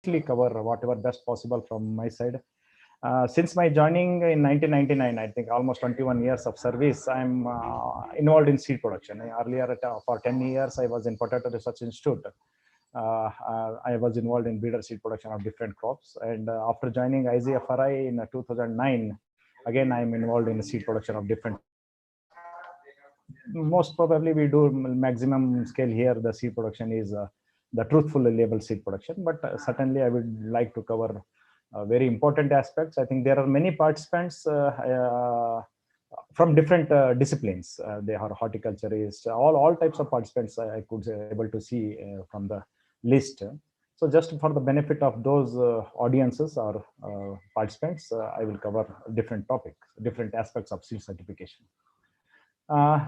briefly cover whatever best possible from my side. Since my joining in 1999, I think almost 21 years of service, I'm involved in seed production. Earlier, for 10 years, I was in Potato Research Institute. I was involved in breeder seed production of different crops. And after joining IGFRI in 2009, again, I'm involved in the seed production of different. Most probably we do maximum scale here. The seed production is the truthful label seed production, but certainly I would like to cover very important aspects. I think there are many participants from different disciplines. They are horticulturists, all types of participants I could able to see from the list. So just for the benefit of those audiences or participants, I will cover different topics, different aspects of seed certification.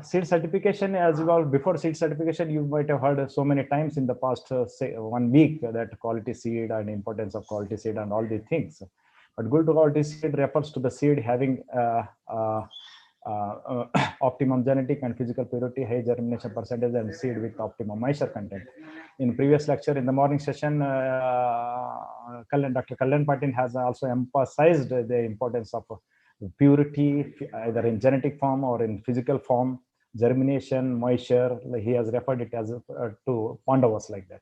Seed certification, as well, before seed certification, you might have heard so many times in the past say 1 week that quality seed and importance of quality seed and all these things. But good quality seed refers to the seed having optimum genetic and physical purity, high germination percentage, and seed with optimum moisture content. In previous lecture in the morning session, Dr. Kalyan Patil has also emphasized the importance of purity, either in genetic form or in physical form, germination, moisture. He has referred it as to Pandavas like that.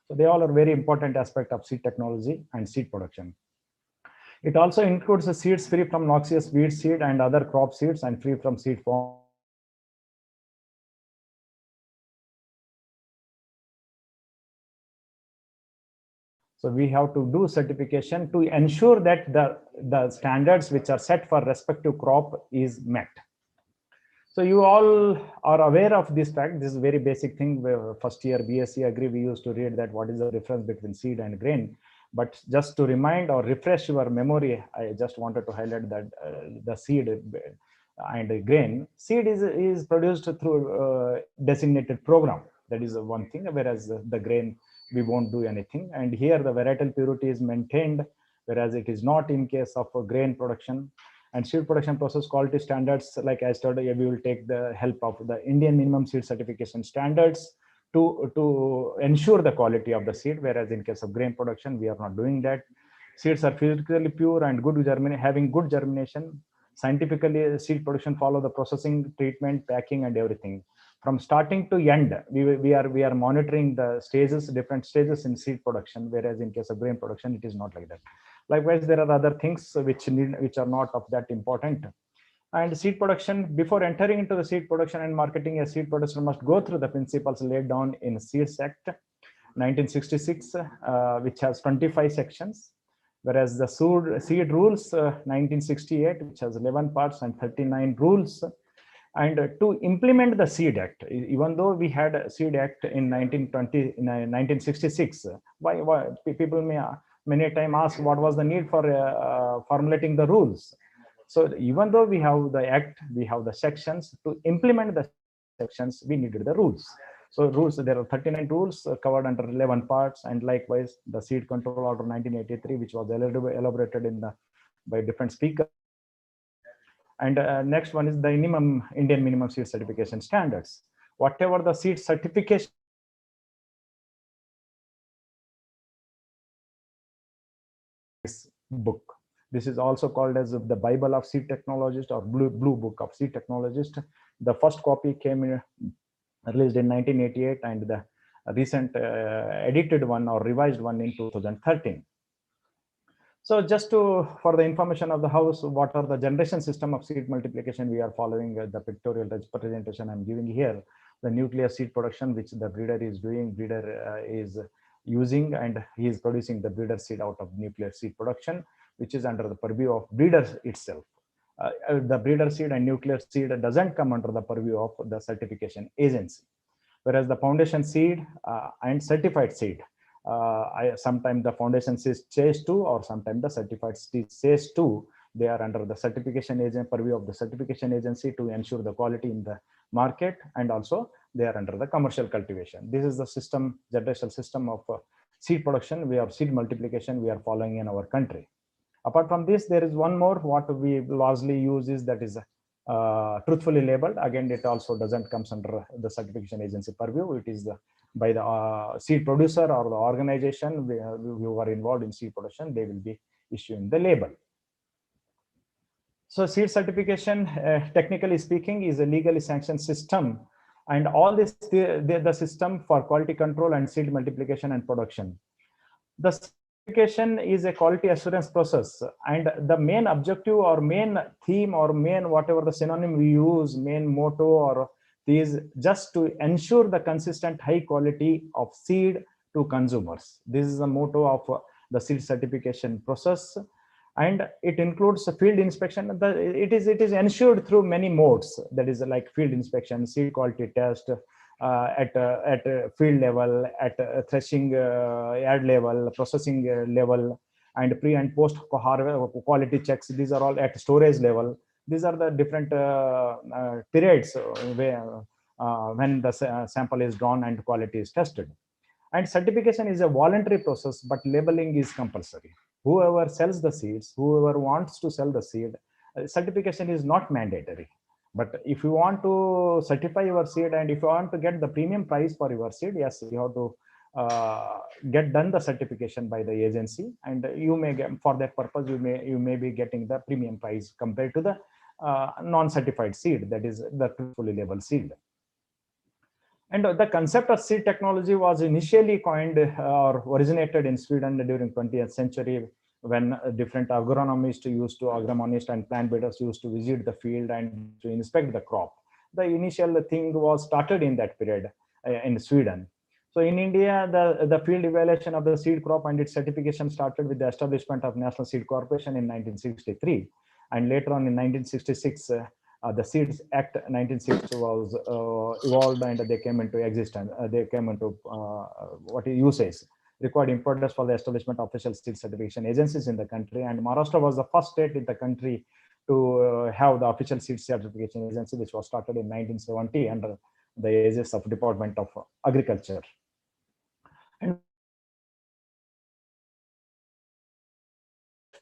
So they all are very important aspect of seed technology and seed production. It also includes the seeds free from noxious weed seed and other crop seeds and free from seed form. So we have to do certification to ensure that the standards which are set for respective crop is met. So you all are aware of this fact. This is a very basic thing. First year BSc Agri, we used to read that what is the difference between seed and grain. But just to remind or refresh your memory, I just wanted to highlight that the seed and grain, seed is produced through designated program. That is one thing, whereas the grain, we won't do anything. And here the varietal purity is maintained, whereas it is not in case of grain production. And seed production process quality standards, like I said, we will take the help of the Indian minimum seed certification standards to ensure the quality of the seed, whereas in case of grain production, we are not doing that. Seeds are physically pure and good having good germination. Scientifically, seed production follow the processing, treatment, packing, and everything. From starting to end, we are monitoring the stages, different stages in seed production, whereas in case of grain production, it is not like that. Likewise, there are other things which are not of that important. And seed production, before entering into the seed production and marketing, a seed producer must go through the principles laid down in Seeds Act 1966, which has 25 sections, whereas the seed rules 1968, which has 11 parts and 39 rules. And to implement the Seed Act, even though we had a Seed Act in 1966, why people may many times ask what was the need for formulating the rules. So even though we have the act, we have the sections, to implement the sections, we needed the rules. So rules, there are 39 rules covered under 11 parts, and likewise the Seed Control Order 1983, which was elaborated by different speakers. And next one is the Indian minimum seed certification standards. Whatever the seed certification book. This is also called as the Bible of Seed Technologist or Blue Book of Seed Technologist. The first copy came released in 1988, and the recent edited one or revised one in 2013. So just for the information of the house, what are the generation system of seed multiplication we are following, the pictorial representation I'm giving here. The nuclear seed production, which the breeder is doing, breeder is using, and he is producing the breeder seed out of nuclear seed production, which is under the purview of breeder itself. The breeder seed and nuclear seed doesn't come under the purview of the certification agency, whereas the foundation seed and certified seed, sometimes the foundation says 2, or sometimes the certified seed says 2. They are under the certification agent purview of the certification agency to ensure the quality in the market, and also they are under the commercial cultivation. This is the system, generational system of seed production. We have seed multiplication we are following in our country. Apart from this, there is one more what we largely use is that is truthfully labeled. Again, it also doesn't comes under the certification agency purview. It is by the seed producer or the organization who are involved in seed production. They will be issuing the label. So seed certification, technically speaking, is a legally sanctioned system, and all this the system for quality control and seed multiplication and production. The certification is a quality assurance process, and the main objective or main theme or main whatever the synonym we use, main motto or is just to ensure the consistent high quality of seed to consumers. This is the motto of the seed certification process, and it includes a field inspection. It is ensured through many modes, that is like field inspection, seed quality test, at field level, at threshing yard level, processing level, and pre and post quality checks. These are all at storage level. These are the different periods where when the sample is drawn and quality is tested. And certification is a voluntary process, but labeling is compulsory. Whoever sells the seeds, whoever wants to sell the seed, certification is not mandatory. But if you want to certify your seed and if you want to get the premium price for your seed, yes, you have to get done the certification by the agency, and you may get, for that purpose, you may be getting the premium price compared to the non-certified seed, that is the truthfully labeled seed. And the concept of seed technology was initially coined or originated in Sweden during 20th century, when different agronomists and plant breeders used to visit the field and to inspect the crop. The initial thing was started in that period in Sweden. So in India, the field evaluation of the seed crop and its certification started with the establishment of National Seed Corporation in 1963. And later on in 1966, the Seeds Act 1960 was evolved, and they came into existence. They came into what is usage, required importers for the establishment of official seed certification agencies in the country. And Maharashtra was the first state in the country to have the official seed certification agency, which was started in 1970 under the aegis of Department of Agriculture. And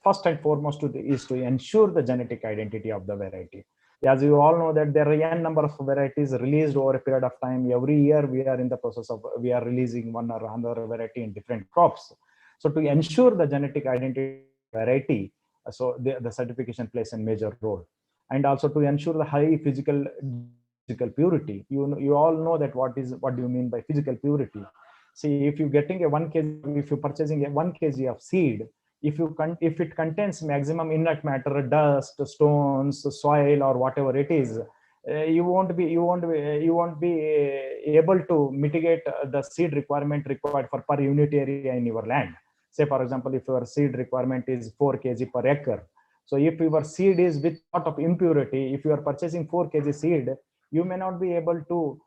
first and foremost is to ensure the genetic identity of the variety. As you all know that there are n number of varieties released over a period of time. Every year we are in the process of releasing one or another variety in different crops. So to ensure the genetic identity variety, so the certification plays a major role. And also to ensure the high physical purity. You all know that what do you mean by physical purity? See, if you're getting a 1 kg, if you're purchasing a 1 kg of seed, if it contains maximum inert matter, dust, stones, soil, or whatever it is, you won't be able to mitigate the seed requirement required for per unit area in your land. Say, for example, if your seed requirement is 4 kg per acre, so if your seed is with a lot of impurity, if you are purchasing 4 kg seed, you may not be able to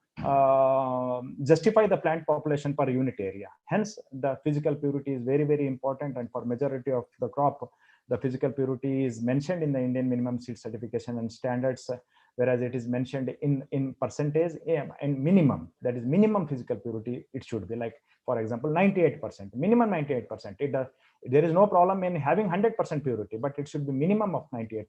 justify the plant population per unit area. Hence, the physical purity is very, very important, and for majority of the crop, the physical purity is mentioned in the Indian minimum seed certification and standards, whereas it is mentioned in percentage and minimum, that is minimum physical purity. It should be like, for example, 98%, minimum 98%. There is no problem in having 100% purity, but it should be minimum of 98%.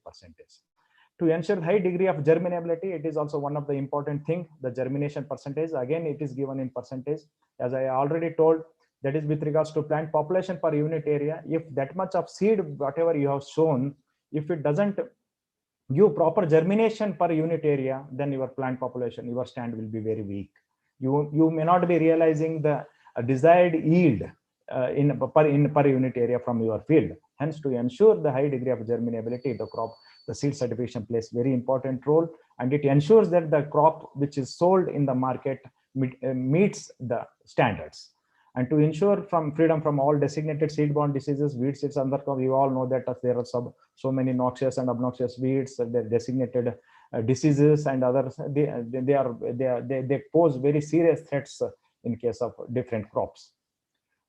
To ensure high degree of germinability, it is also one of the important thing. The germination percentage, again, it is given in percentage. As I already told, that is with regards to plant population per unit area. If that much of seed, whatever you have shown, if it doesn't give proper germination per unit area, then your plant population, your stand will be very weak. You may not be realizing the desired yield in per unit area from your field. Hence, to ensure the high degree of germinability, the crop, the seed certification plays very important role, and it ensures that the crop which is sold in the market meets the standards. And to ensure freedom from all designated seed-borne diseases, weed seeds, you all know that there are so many noxious and obnoxious weeds, they're designated diseases and others. They pose very serious threats in case of different crops.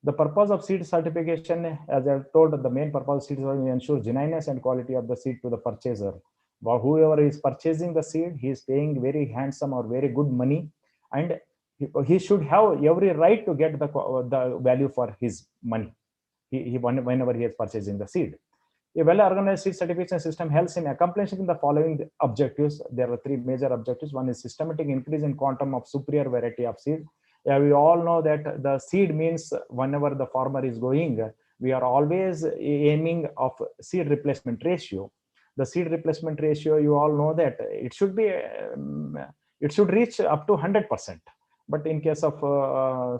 The purpose of seed certification, as I told, the main purpose of seed certification ensure genuineness and quality of the seed to the purchaser. But whoever is purchasing the seed, he is paying very handsome or very good money, and he should have every right to get the value for his money whenever he is purchasing the seed. A well-organized seed certification system helps in accomplishing the following objectives. There are three major objectives. One is systematic increase in quantum of superior variety of seed. Yeah, we all know that the seed means whenever the farmer is going, we are always aiming of seed replacement ratio. The seed replacement ratio, you all know that it should be, it should reach up to 100%. But in case of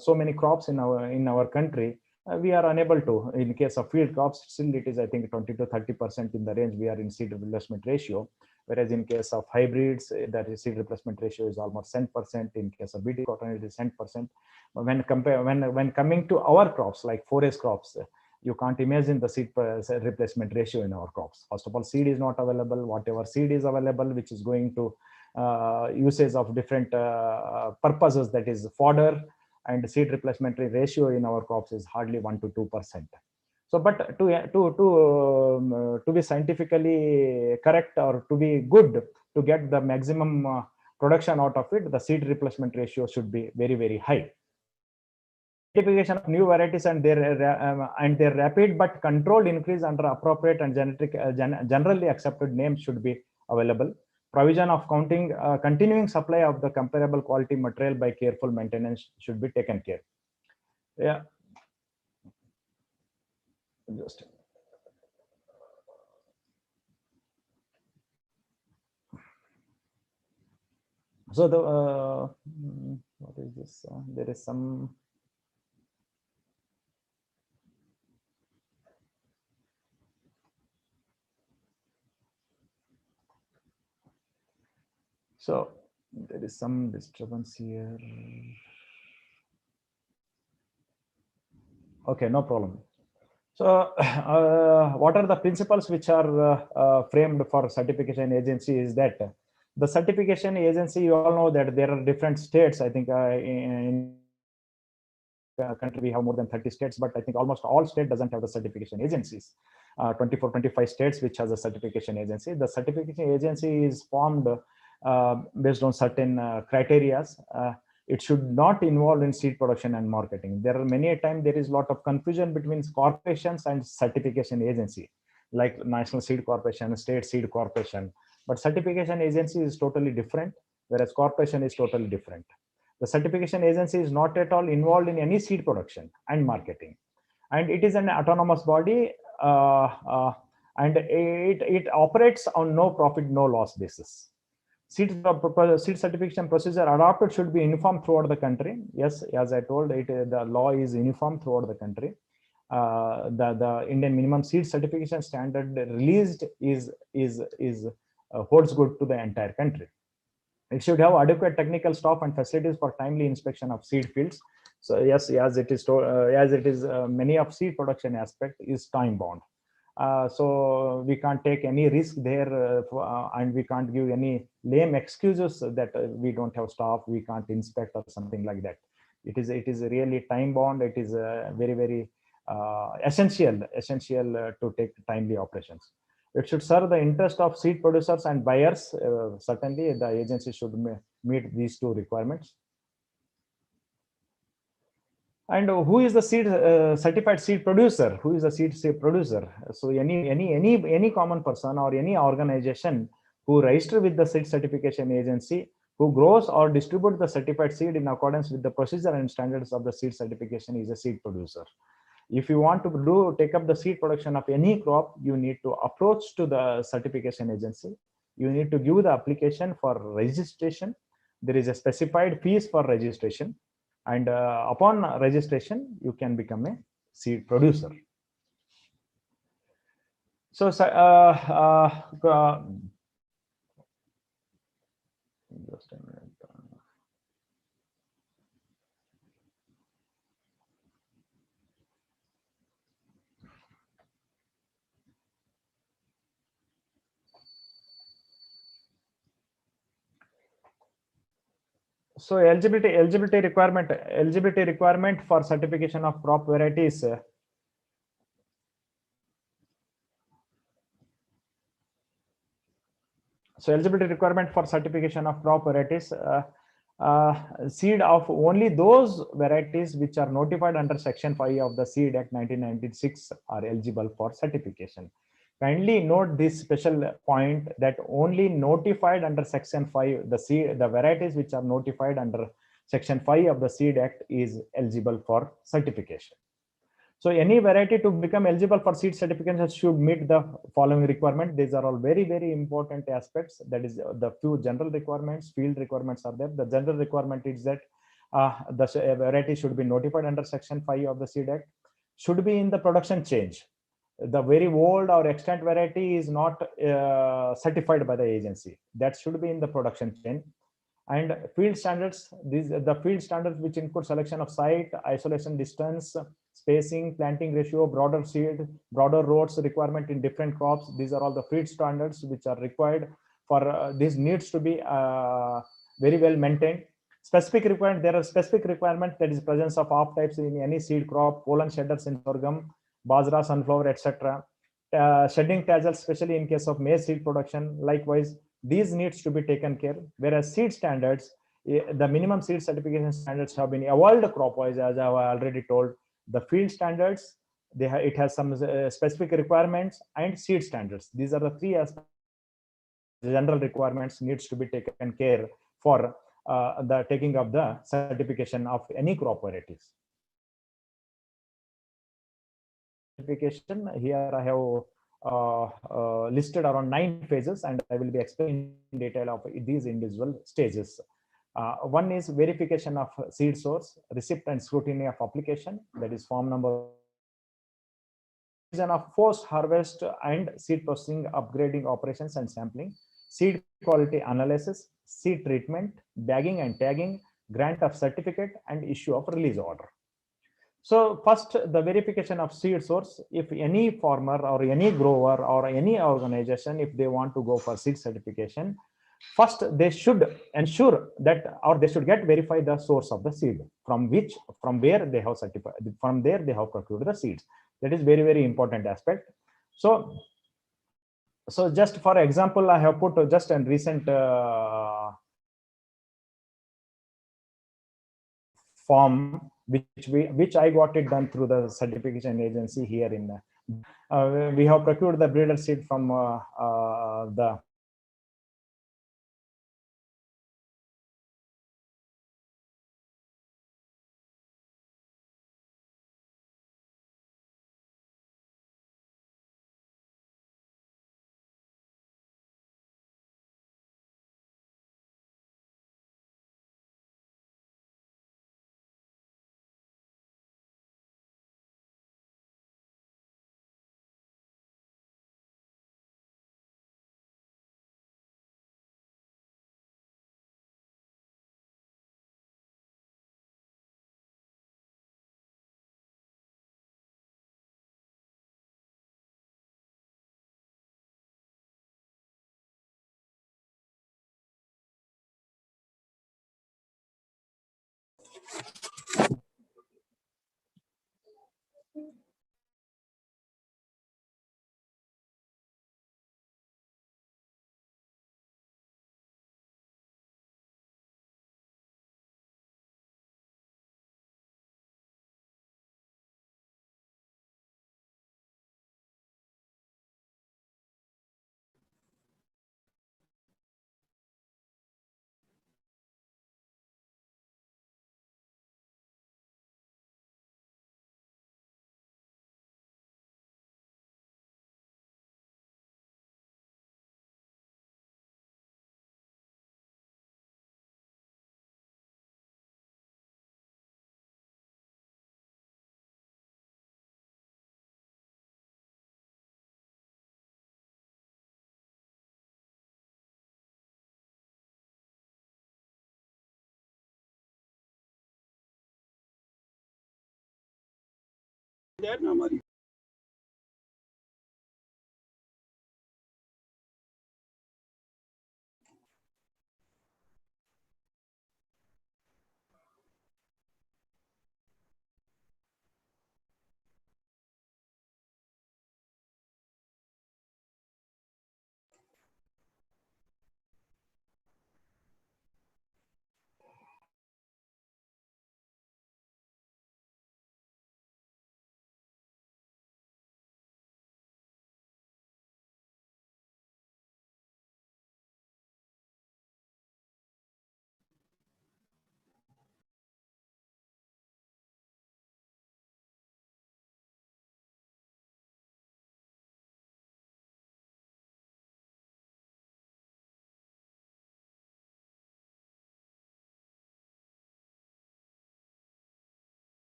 so many crops in our country, we are unable to. In case of field crops, still it is, I think, 20 to 30% in the range we are in seed replacement ratio. Whereas in case of hybrids, that is seed replacement ratio is almost 10%. In case of BT cotton, it is 10%. When coming to our crops like forage crops, you can't imagine the seed replacement ratio in our crops. First of all, seed is not available. Whatever seed is available, which is going to usage of different purposes, that is fodder, and seed replacement ratio in our crops is hardly 1 to 2%. So, but to be scientifically correct or to be good, to get the maximum production out of it, the seed replacement ratio should be very, very high. Identification of new varieties and their rapid but controlled increase under appropriate and generally accepted names should be available. Provision of continuing supply of the comparable quality material by careful maintenance should be taken care. Yeah. Just. So what is this? There is some. So there is some disturbance here. Okay, no problem. So what are the principles which are framed for certification agency is that the certification agency, you all know that there are different states. I think in country we have more than 30 states, but I think almost all states doesn't have the certification agencies. 24, 25 states which has a certification agency. The certification agency is formed based on certain criteria. It should not involve in seed production and marketing. There are many a time there is a lot of confusion between corporations and certification agency, like National Seed Corporation, State Seed Corporation. But certification agency is totally different, whereas corporation is totally different. The certification agency is not at all involved in any seed production and marketing, and it is an autonomous body, and it operates on no profit, no loss basis. Seed certification procedure adopted should be uniform throughout the country. Yes, as I told, the law is uniform throughout the country. The Indian minimum seed certification standard released holds good to the entire country. It should have adequate technical staff and facilities for timely inspection of seed fields. So yes, as it is many of seed production aspect is time bound. So we can't take any risk there, and we can't give any lame excuses that we don't have staff, we can't inspect or something like that. It is really time bound. It is very, very essential to take timely operations. It should serve the interest of seed producers and buyers. Certainly, the agency should meet these two requirements. And who is the seed certified seed producer? Who is the seed producer? So any common person or any organization who register with the seed certification agency, who grows or distributes the certified seed in accordance with the procedure and standards of the seed certification, is a seed producer. If you want to take up the seed production of any crop, you need to approach to the certification agency. You need to give the application for registration. There is a specified fees for registration, and upon registration, you can become a seed producer. So just a minute. So eligibility requirement for certification of crop varieties. So eligibility requirement for certification of crop varieties, seed of only those varieties which are notified under Section 5 of the Seed Act 1996 are eligible for certification. Kindly note this special point that only notified under Section 5, the varieties which are notified under Section 5 of the Seed Act is eligible for certification. So any variety to become eligible for seed certification should meet the following requirement. These are all very, very important aspects. That is the few general requirements, field requirements are there. The general requirement is that the variety should be notified under Section 5 of the Seed Act, should be in the production change. The very old or extant variety is not certified by the agency. That should be in the production chain. And field standards, the field standards which include selection of site, isolation distance, spacing, planting ratio, broader seed, broader rows requirement in different crops. These are all the field standards which are required for this needs to be very well maintained. Specific requirement, there are specific requirements, that is presence of off types in any seed crop, pollen shedders in sorghum, bajra, sunflower, etc. Shedding tassels, especially in case of maize seed production. Likewise, these needs to be taken care. Whereas seed standards, the minimum seed certification standards have been evolved crop wise, as I have already told. The field standards, it has some specific requirements, and seed standards. These are the three aspects. General requirements needs to be taken care for the taking of the certification of any crop varieties. Certification, here I have listed around 9 phases, and I will be explaining in detail of these individual stages. One is verification of seed source, receipt and scrutiny of application, that is form number. Of post harvest and seed processing, upgrading operations and sampling, seed quality analysis, seed treatment, bagging and tagging, grant of certificate, and issue of release order. So first, the verification of seed source. If any farmer or any grower or any organization, if they want to go for seed certification, first they should ensure that, or they should get verify the source of the seed, from where they have certified, from there they have procured the seeds. That is very, very important aspect. So just for example, I have put just a recent form which I got it done through the certification agency here in we have procured the breeder seed from the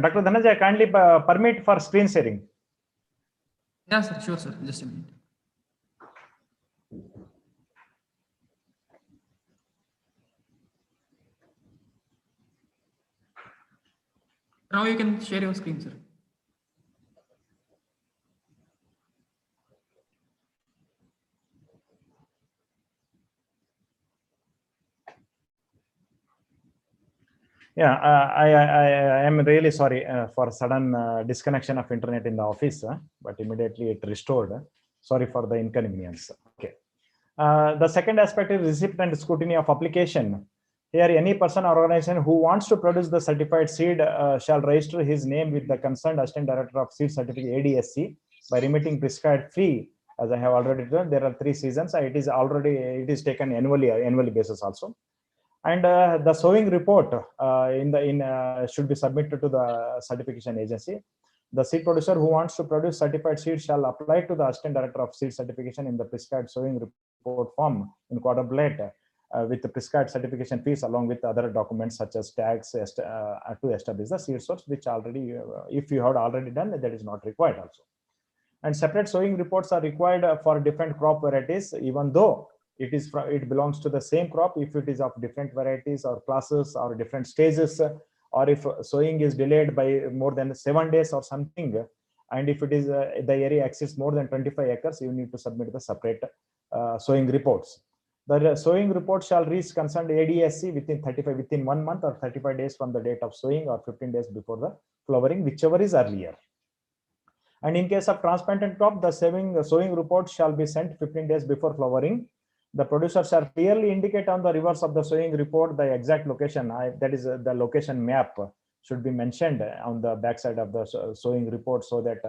Dr. Dhananjay, kindly permit for screen sharing. Yeah, sir. Sure, sir. Just a minute. Now you can share your screen, sir. Yeah, I am really sorry for sudden disconnection of internet in the office, but immediately it restored. Sorry for the inconvenience. Okay. The second aspect is receipt and scrutiny of application. Here, any person or organization who wants to produce the certified seed shall register his name with the concerned Assistant Director of Seed Certificate (ADSC) by remitting prescribed fee. As I have already done, there are 3 seasons. It is taken annually basis also. And the sowing report should be submitted to the certification agency. The seed producer who wants to produce certified seed shall apply to the Assistant Director of Seed Certification in the prescribed sowing report form in quadruplet with the prescribed certification fees along with other documents such as tags to establish the seed source, which already, if you have already done, that is not required also. And separate sowing reports are required for different crop varieties, even though it belongs to the same crop. If it is of different varieties or classes or different stages, or if sowing is delayed by more than 7 days or something, and if it is the area exceeds more than 25 acres, you need to submit the separate sowing reports. The sowing report shall reach concerned ADSC within 1 month or 35 days from the date of sowing or 15 days before the flowering, whichever is earlier. And in case of transplanted crop, the sowing report shall be sent 15 days before flowering. The producer shall clearly indicate on the reverse of the sowing report the exact location. That is the location map should be mentioned on the backside of the sowing report, so that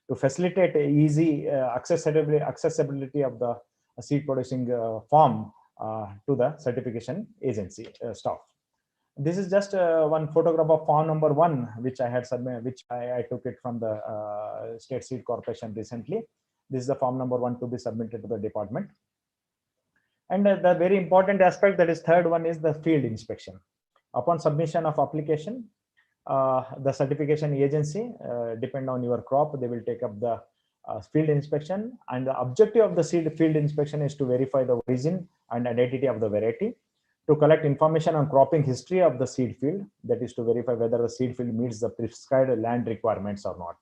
to facilitate easy accessibility of the seed producing farm to the certification agency staff. This is just one photograph of farm number 1, which I had submitted, which I took it from the State Seed Corporation recently. This is the farm number 1 to be submitted to the department. And the very important aspect, that is third one, is the field inspection. Upon submission of application, the certification agency, depend on your crop, they will take up the field inspection. And the objective of the field inspection is to verify the origin and identity of the variety, to collect information on cropping history of the seed field, that is to verify whether the seed field meets the prescribed land requirements or not,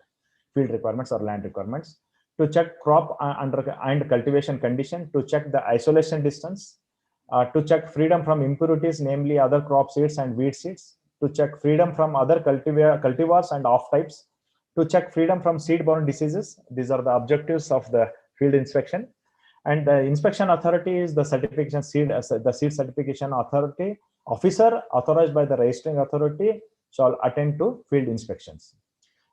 field requirements or land requirements, to check crop and cultivation condition, to check the isolation distance, to check freedom from impurities, namely other crop seeds and weed seeds, to check freedom from other cultivars and off types, to check freedom from seed-borne diseases. These are the objectives of the field inspection. And the inspection authority is the certification seed, the seed certification authority officer authorized by the registering authority shall attend to field inspections.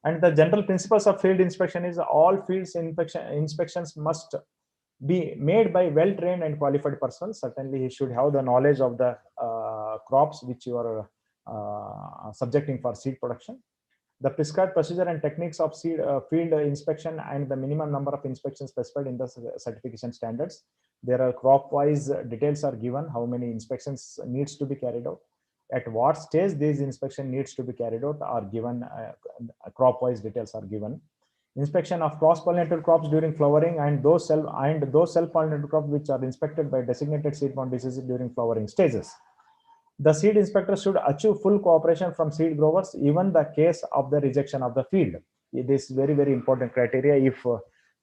And the general principles of field inspection is all fields inspections must be made by well-trained and qualified persons. Certainly, he should have the knowledge of the crops which you are subjecting for seed production. The prescribed procedure and techniques of field inspection and the minimum number of inspections specified in the certification standards. There are crop-wise details are given, how many inspections needs to be carried out, at what stage these inspection needs to be carried out are given, crop-wise details are given. Inspection of cross-pollinated crops during flowering and those self-pollinated crops which are inspected by designated seed-borne diseases during flowering stages. The seed inspector should achieve full cooperation from seed growers, even the case of the rejection of the field. It is very, very important criteria. If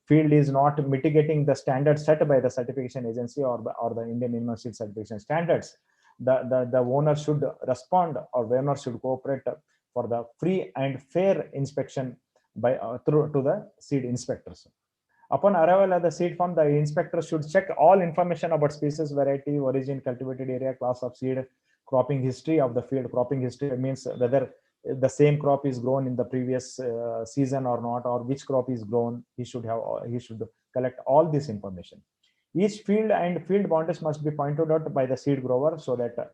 field is not mitigating the standards set by the certification agency or the Indian Minimum Seed Certification Standards, the owner should respond, or the owner should cooperate for the free and fair inspection by to the seed inspectors. Upon arrival at the seed farm, the inspector should check all information about species, variety, origin, cultivated area, class of seed, cropping history of the field. Cropping history means whether the same crop is grown in the previous season or not, or which crop is grown. He should collect all this information. Each field and field boundaries must be pointed out by the seed grower, so that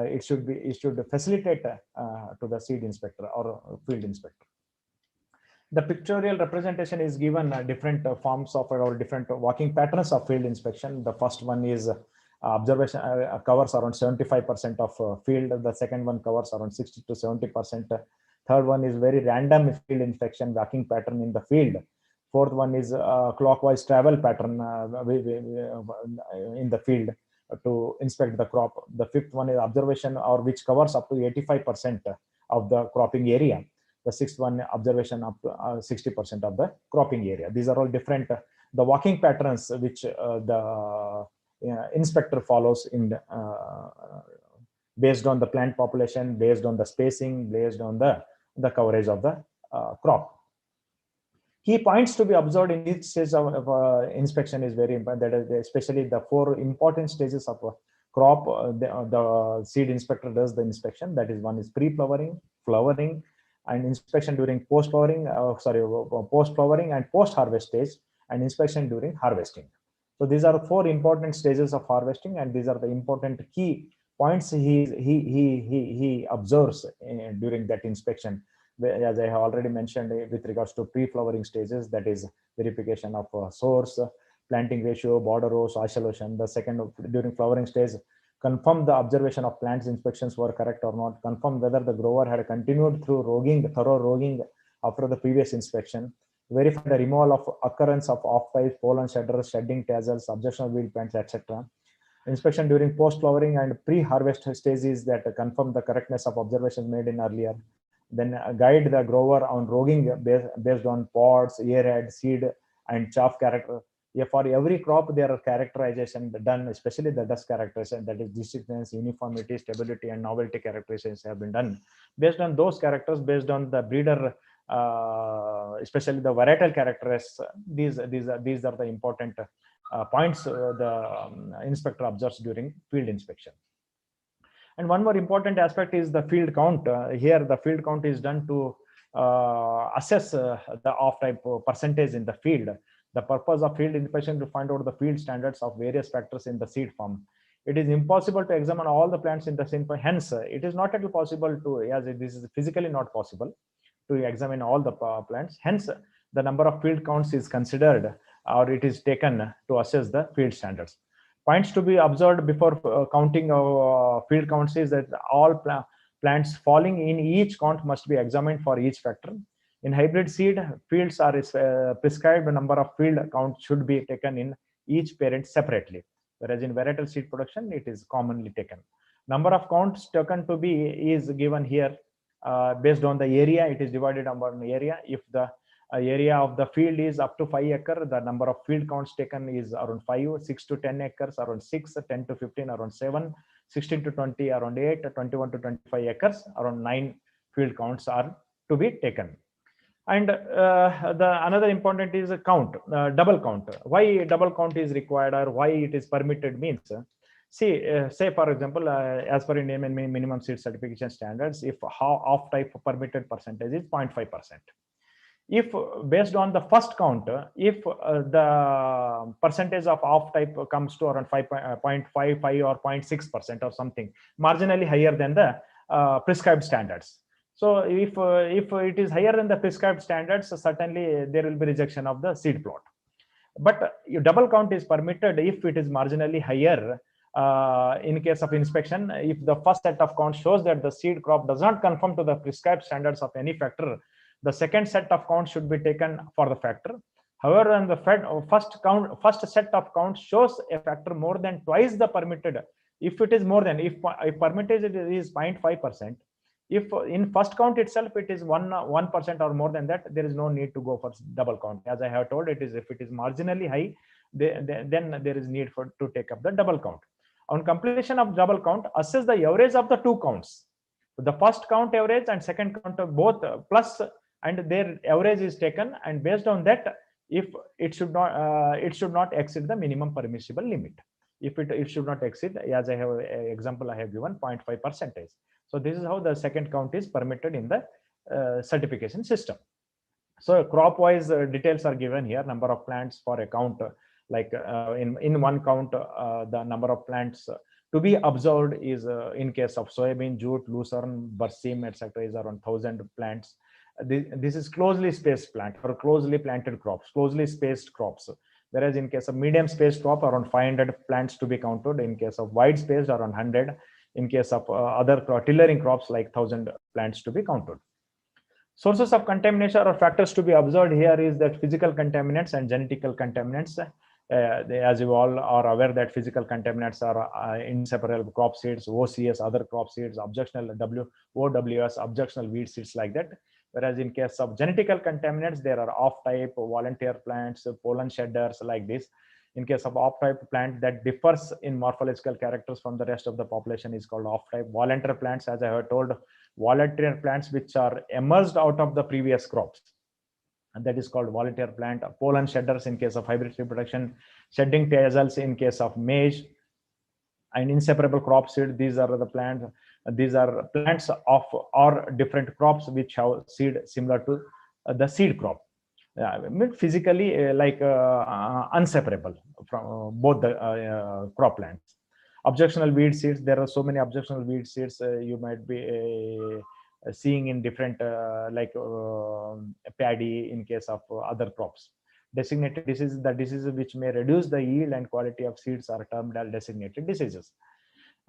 it should facilitate to the seed inspector or field inspector. The pictorial representation is given different forms of or different walking patterns of field inspection. The first one is observation covers around 75% of field. The second one covers around 60 to 70%. Third one is very random field inspection, walking pattern in the field. Fourth one is clockwise travel pattern in the field to inspect the crop. The fifth one is observation, or which covers up to 85% of the cropping area. The sixth one, observation up to 60% of the cropping area. These are all different the walking patterns which the inspector follows in based on the plant population, based on the spacing, based on the coverage of the crop. Key points to be observed in each stage of inspection is very important. That is especially the 4 important stages of a crop. The seed inspector does the inspection. That is, one is pre-flowering, flowering, and inspection during post-flowering. Post-flowering and post-harvest stage, and inspection during harvesting. So these are 4 important stages of harvesting, and these are the important key points he observes during that inspection. As I have already mentioned, with regards to pre-flowering stages, that is verification of source, planting ratio, border rows, isolation. The second, during flowering stage, confirm the observation of plants inspections were correct or not, confirm whether the grower had continued through thorough roguing after the previous inspection, verify the removal of occurrence of off-type, pollen shedders, shedding tassels, objectionable weed plants, etc. Inspection during post-flowering and pre-harvest stages that confirm the correctness of observations made in earlier. Then guide the grower on roguing based on pods, earhead, seed, and chaff character. For every crop, there are characterization done, especially the dust characterization, that is distinctness, uniformity, stability, and novelty characterizations have been done. Based on those characters, based on the breeder, especially the varietal characteristics, these are the important points the inspector observes during field inspection. And one more important aspect is the field count. Here, the field count is done to assess the off-type percentage in the field. The purpose of field inspection to find out the field standards of various factors in the seed farm. It is impossible to examine all the plants in the same farm. Hence, it is not at all possible to, as this is physically not possible to examine all the plants. Hence, the number of field counts is considered, or it is taken to assess the field standards. Points to be observed before counting field counts is that all plants falling in each count must be examined for each factor. In hybrid seed, fields are prescribed number of field counts should be taken in each parent separately, whereas in varietal seed production, it is commonly taken. Number of counts taken to be is given here based on the area. It is divided among the area. If the area of the field is up to 5 acres, the number of field counts taken is around 5, 6 to 10 acres, around 6, 10 to 15, around 7, 16 to 20, around 8, 21 to 25 acres, around 9 field counts are to be taken. And the another important is a count, double count. Why double count is required, or why it is permitted means, say for example, as per Indian minimum seed certification standards, if off type permitted percentage is 0.5%. If based on the first count, if the percentage of off type comes to around 5.55 or 0.6% or something, marginally higher than the prescribed standards. So if it is higher than the prescribed standards, certainly there will be rejection of the seed plot. But double count is permitted if it is marginally higher. In case of inspection, if the first set of counts shows that the seed crop does not conform to the prescribed standards of any factor, the second set of counts should be taken for the factor. However, when the first set of counts shows a factor more than twice the permitted, if it is more than, if permitted it is 0.5%, if in first count itself it is 1% or more than that, there is no need to go for double count. As I have told, it is if it is marginally high, then there is need to take up the double count. On completion of double count, assess the average of the two counts. The first count average and second count of both plus, and their average is taken, and based on that, if it should not exceed the minimum permissible limit. If it should not exceed, as I have example I have given, 0.5%. So this is how the second count is permitted in the certification system. So crop wise details are given here. Number of plants for a count, like in one count, the number of plants to be observed is in case of soybean, jute, lucerne, berseem, etc. is around 1,000 plants. This is closely spaced plant or closely planted crops, closely spaced crops. Whereas in case of medium spaced crop, around 500 plants to be counted. In case of wide spaced, around 100. In case of other tillering crops, like 1000 plants to be counted. Sources of contamination or factors to be observed here is that physical contaminants and genetical contaminants. As you all are aware that physical contaminants are inseparable crop seeds, OCS, other crop seeds, objectional OWS, objectional weed seeds, like that. Whereas in case of genetical contaminants, there are off-type, volunteer plants, pollen shedders, like this. In case of off-type plant that differs in morphological characters from the rest of the population is called off-type. Volunteer plants, as I have told, volunteer plants which are emerged out of the previous crops, and that is called volunteer plant. Pollen shedders in case of hybrid reproduction, shedding tassels in case of maize, and inseparable crop seed. These are the plants. These are plants of or different crops which have seed similar to the seed crop. Physically inseparable from both the crop plants. Objectional weed seeds. There are so many objectional weed seeds you might be seeing in different paddy in case of other crops. Designated diseases. The diseases which may reduce the yield and quality of seeds are termed as designated diseases.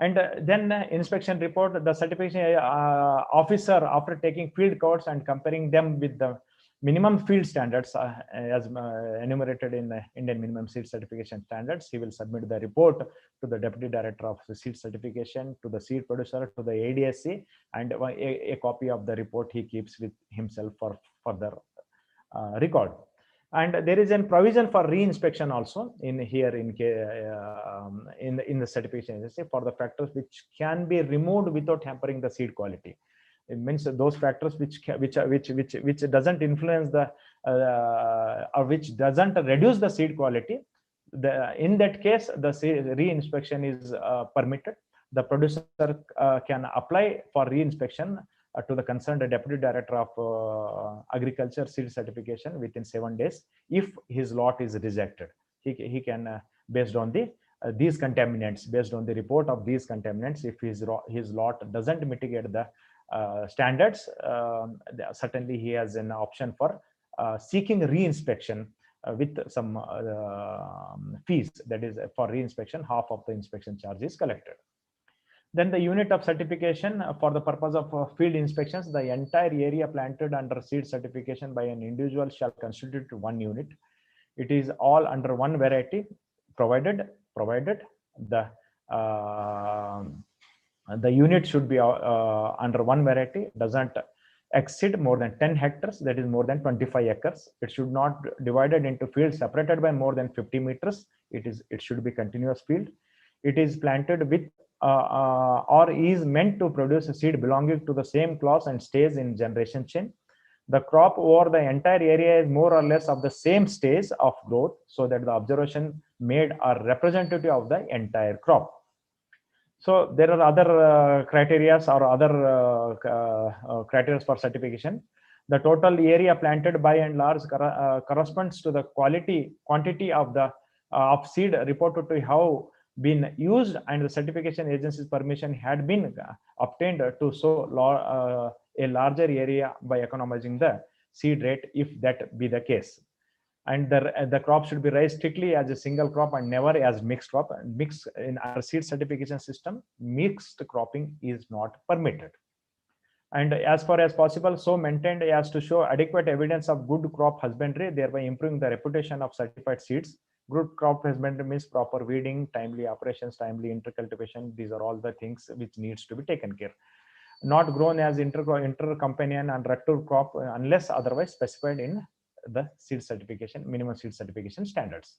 And then inspection report. The certification officer, after taking field codes and comparing them with the minimum field standards as enumerated in the Indian minimum seed certification standards, he will submit the report to the deputy director of the seed certification, to the seed producer, to the ADSC, and a copy of the report he keeps with himself for further record. And there is a provision for re-inspection also in here in the certification agency for the factors which can be removed without hampering the seed quality. It means those factors which doesn't influence the or which doesn't reduce the seed quality. In that case, the re-inspection is permitted. The producer can apply for re-inspection to the concerned deputy director of agriculture seed certification within 7 days. If his lot is rejected, he can based on the these contaminants, based on the report of these contaminants, if his lot doesn't mitigate the standards, certainly he has an option for seeking re-inspection with some fees. That is, for re-inspection, half of the inspection charge is collected. Then the unit of certification. For the purpose of field inspections, the entire area planted under seed certification by an individual shall constitute one unit. It is all under one variety, provided the unit should be under one variety, doesn't exceed more than 10 hectares, that is more than 25 acres. It should not divided into fields separated by more than 50 meters. It should be continuous field. It is planted with or is meant to produce a seed belonging to the same class and stays in generation chain. The crop over the entire area is more or less of the same stage of growth, so that the observation made are representative of the entire crop. So there are other criteria or other criteria for certification. The total area planted by and large corresponds to the quantity of the of seed reported to have been used, and the certification agency's permission had been obtained to sow a larger area by economizing the seed rate, if that be the case. And the crop should be raised strictly as a single crop and never as mixed crop. Mixed in our seed certification system, mixed cropping is not permitted. And as far as possible, so maintained as to show adequate evidence of good crop husbandry, thereby improving the reputation of certified seeds. Good crop husbandry means proper weeding, timely operations, timely intercultivation. These are all the things which needs to be taken care. Not grown as intercompanion and rector crop unless otherwise specified in the seed certification, minimum seed certification standards.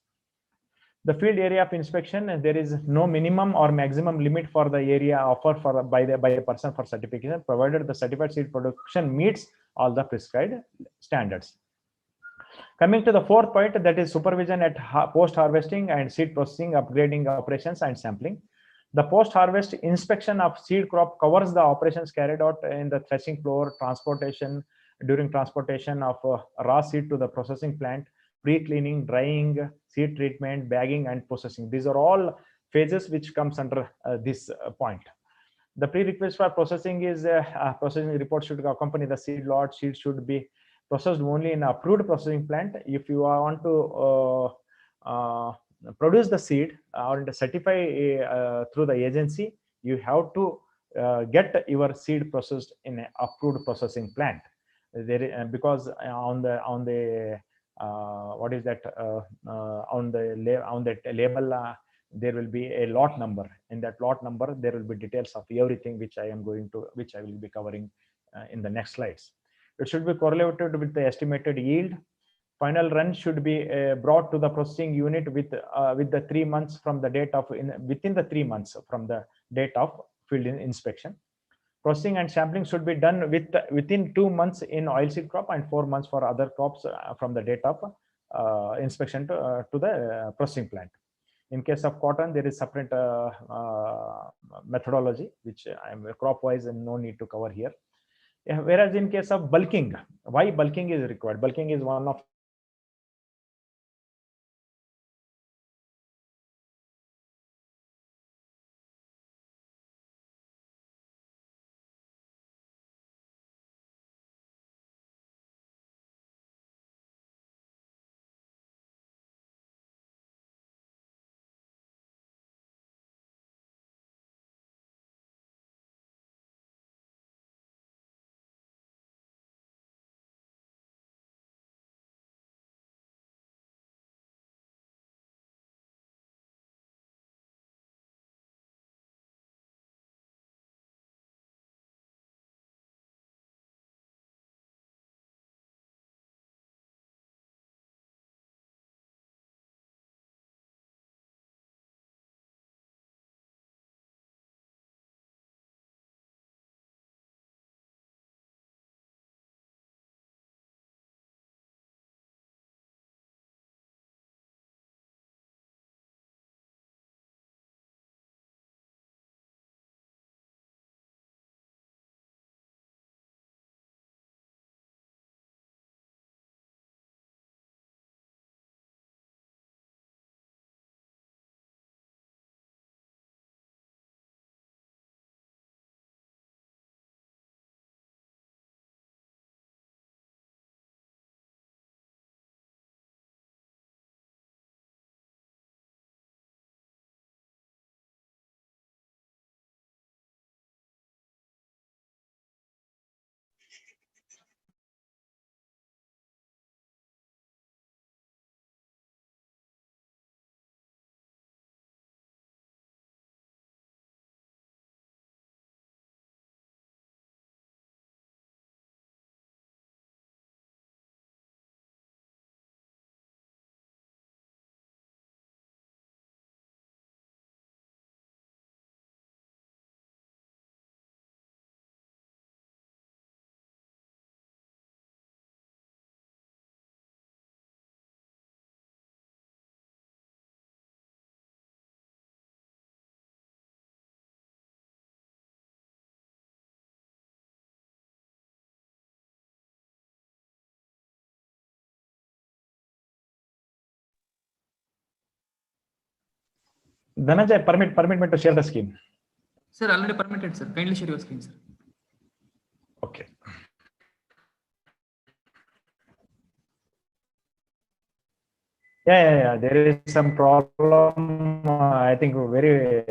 The field area of inspection, there is no minimum or maximum limit for the area offered by a person for certification, provided the certified seed production meets all the prescribed standards. Coming to the fourth point, that is supervision at post-harvesting and seed processing, upgrading operations and sampling. The post-harvest inspection of seed crop covers the operations carried out in the threshing floor, during transportation of raw seed to the processing plant, pre-cleaning, drying, seed treatment, bagging, and processing. These are all phases which comes under this point. The prerequisite for processing is processing report should accompany the seed lot. Seed should be processed only in approved processing plant. If you want to produce the seed or certify through the agency, you have to get your seed processed in an approved processing plant. Because on the what is that on the label, there will be a lot number. In that lot number, there will be details of everything which I will be covering in the next slides. It should be correlated with the estimated yield. Final run should be brought to the processing unit with the 3 months from the date of within the 3 months from the date of field inspection. Processing and sampling should be done within 2 months in oilseed crop and 4 months for other crops from the date of inspection to the processing plant. In case of cotton, there is separate methodology, which I'm crop wise and no need to cover here. Whereas in case of bulking, why bulking is required? Bulking is one of the most Dhananjay, permit me to share the screen. Sir, already permitted, sir. Kindly share your screen, sir. Okay. Yeah. There is some problem. I think very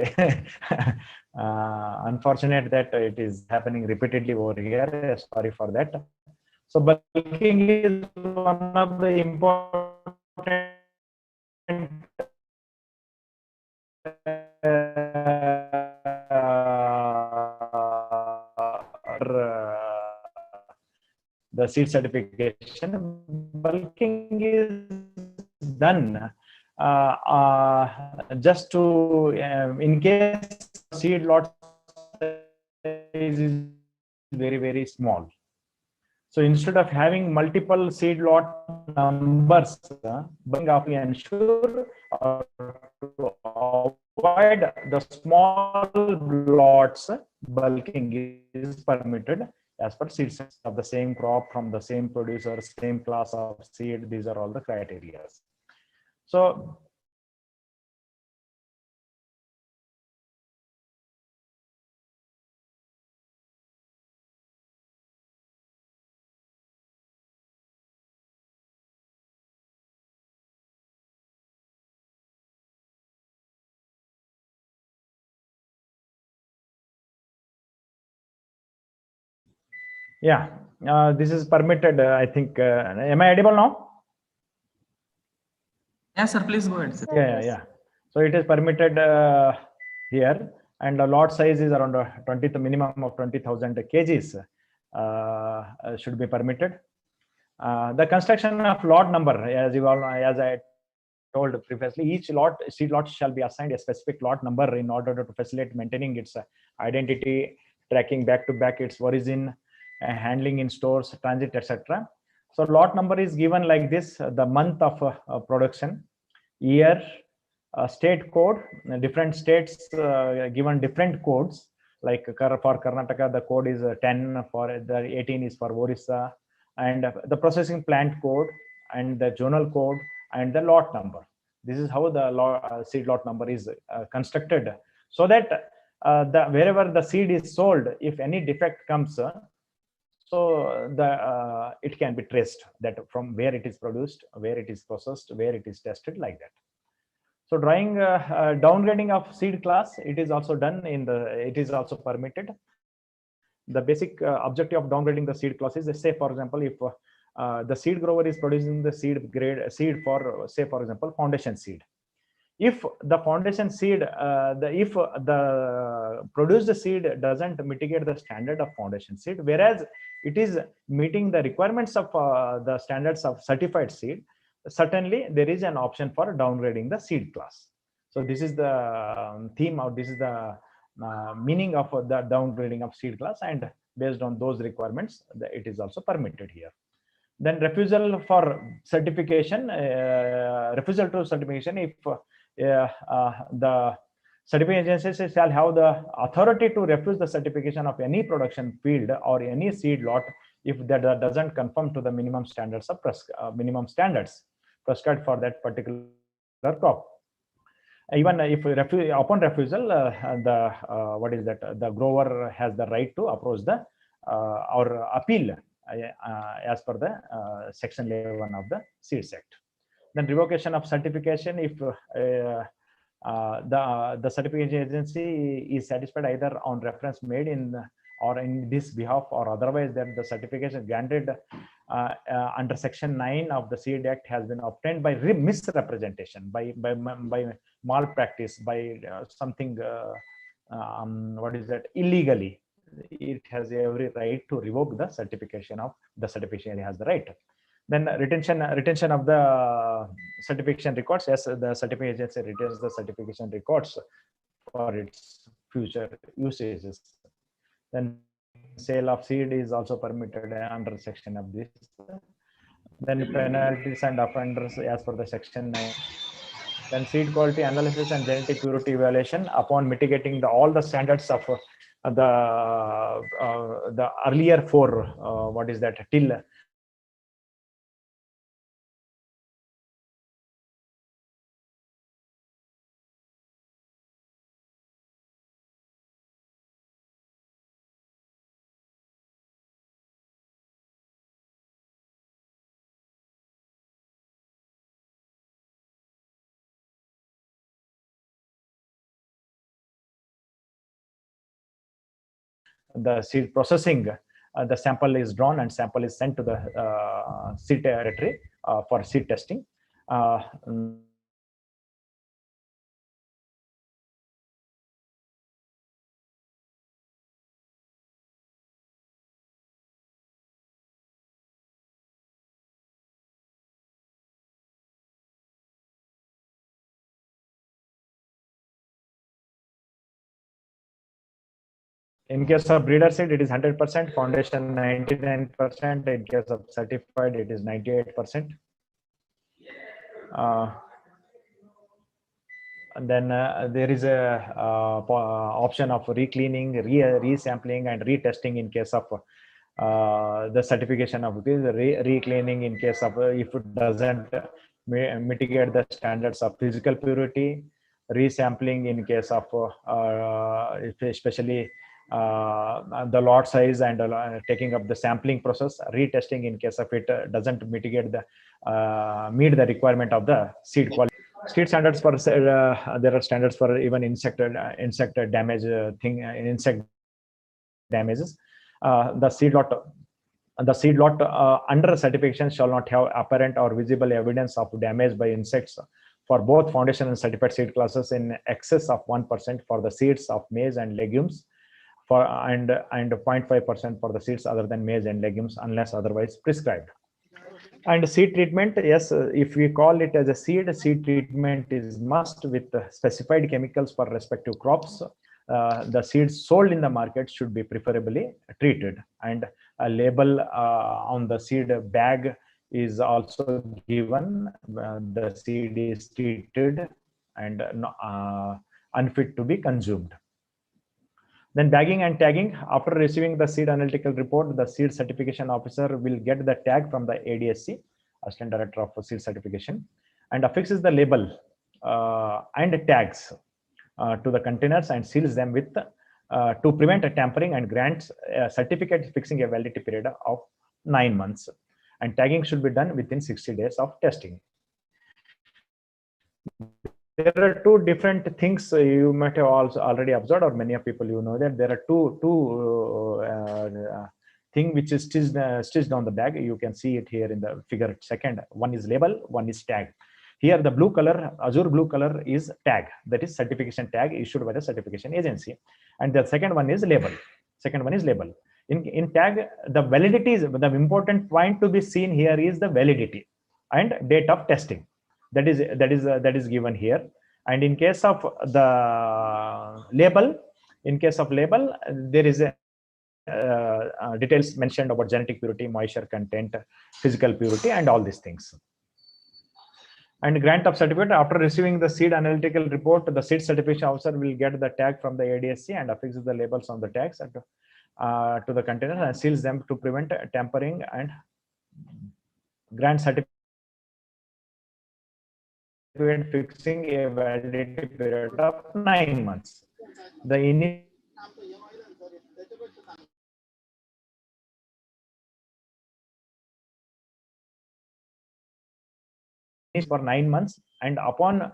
unfortunate that it is happening repeatedly over here. Sorry for that. So bulking is one of the important the seed certification. Bulking is done just to in case seed lot is very small. So instead of having multiple seed lot numbers, bulking of ensure to avoid the small lots, bulking is permitted as per seed size of the same crop from the same producer, same class of seed. These are all the criteria. So Yeah, this is permitted. I think. Am I audible now? Yeah, sir, please go ahead, sir. Yeah. So it is permitted here, and the lot size is around 20, the minimum of 20,000 kgs should be permitted. The construction of lot number, as you all, as I told previously, each seed lot shall be assigned a specific lot number in order to facilitate maintaining its identity, tracking back to back its origin, handling in stores, transit, etc. So lot number is given like this: the month of production, year, state code. Different states given different codes. Like for Karnataka, the code is 10. For the 18 is for Orissa, and the processing plant code and the zonal code and the lot number. This is how the seed lot number is constructed, so that wherever the seed is sold, if any defect comes, so it can be traced, that from where it is produced, where it is processed, where it is tested, like that. So drawing downgrading of seed class, it is also done in the, it is also permitted. The basic objective of downgrading the seed class is, say for example, if the seed grower is producing the seed grade seed for, say for example, foundation seed. If the foundation seed, if the produced seed doesn't mitigate the standard of foundation seed, whereas it is meeting the requirements of the standards of certified seed, certainly there is an option for downgrading the seed class. So this is the theme, or this is the meaning of the downgrading of seed class, and based on those requirements, it is also permitted here. Then refusal for certification, refusal to certification, if the certification agency shall have the authority to refuse the certification of any production field or any seed lot if that doesn't conform to the minimum standards of minimum standards prescribed for that particular crop. Even if upon refusal, the what is that? The grower has the right to approach the or appeal as per the section 11 of the Seeds Act. Then revocation of certification, if the certification agency is satisfied either on reference made in or in this behalf, or otherwise that the certification granted under section 9 of the Seed Act has been obtained by misrepresentation, by malpractice, by something what is that, illegally, it has every right to revoke the certification of the certification. It has the right. Then retention of the certification records. Yes, the certification agency retains the certification records for its future usages. Then sale of seed is also permitted under section of this. Then penalties and offenders as per the section 9. Then seed quality analysis and genetic purity evaluation upon mitigating all the standards of the earlier four, what is that, till the seed processing, the sample is drawn and sample is sent to the seed territory for seed testing. In case of breeder seed, it is 100%, foundation 99%. In case of certified, it is 98%. And then there is a option of recleaning, resampling, and retesting in case of the certification of this, recleaning in case of if it doesn't mitigate the standards of physical purity, resampling in case of especially the lot size and taking up the sampling process, retesting in case of it doesn't mitigate the meet the requirement of the seed quality. State standards for there are standards for even insect damage insect damages. The seed lot The seed lot under certification shall not have apparent or visible evidence of damage by insects for both foundation and certified seed classes in excess of 1% for the seeds of maize and legumes, for and 0.5% for the seeds other than maize and legumes unless otherwise prescribed. And seed treatment, yes, if we call it as a seed treatment is must with specified chemicals for respective crops. The seeds sold in the market should be preferably treated, and a label on the seed bag is also given. The seed is treated and unfit to be consumed. Then bagging and tagging. After receiving the seed analytical report, the seed certification officer will get the tag from the ADSC, Assistant Director of Seed Certification, and affixes the label and tags to the containers and seals them with to prevent a tampering, and grants a certificate fixing a validity period of 9 months. And tagging should be done within 60 days of testing. There are two different things you might have also already observed, or many of people know that there are two thing which is stitched on the bag. You can see it here in the figure second. One is label, one is tag. Here the blue color, azure blue color, is tag, that is certification tag issued by the certification agency, and the second one is label. In tag, the validity is the important point to be seen here is the validity and date of testing. That is given here. And in case of the label, there is a details mentioned about genetic purity, moisture content, physical purity, and all these things. And grant of certificate. After receiving the seed analytical report, the seed certification officer will get the tag from the ADSC and affixes the labels on the tags and to the containers and seals them to prevent tampering, and grant certificate fixing a validity period of 9 months. The initial for 9 months, and upon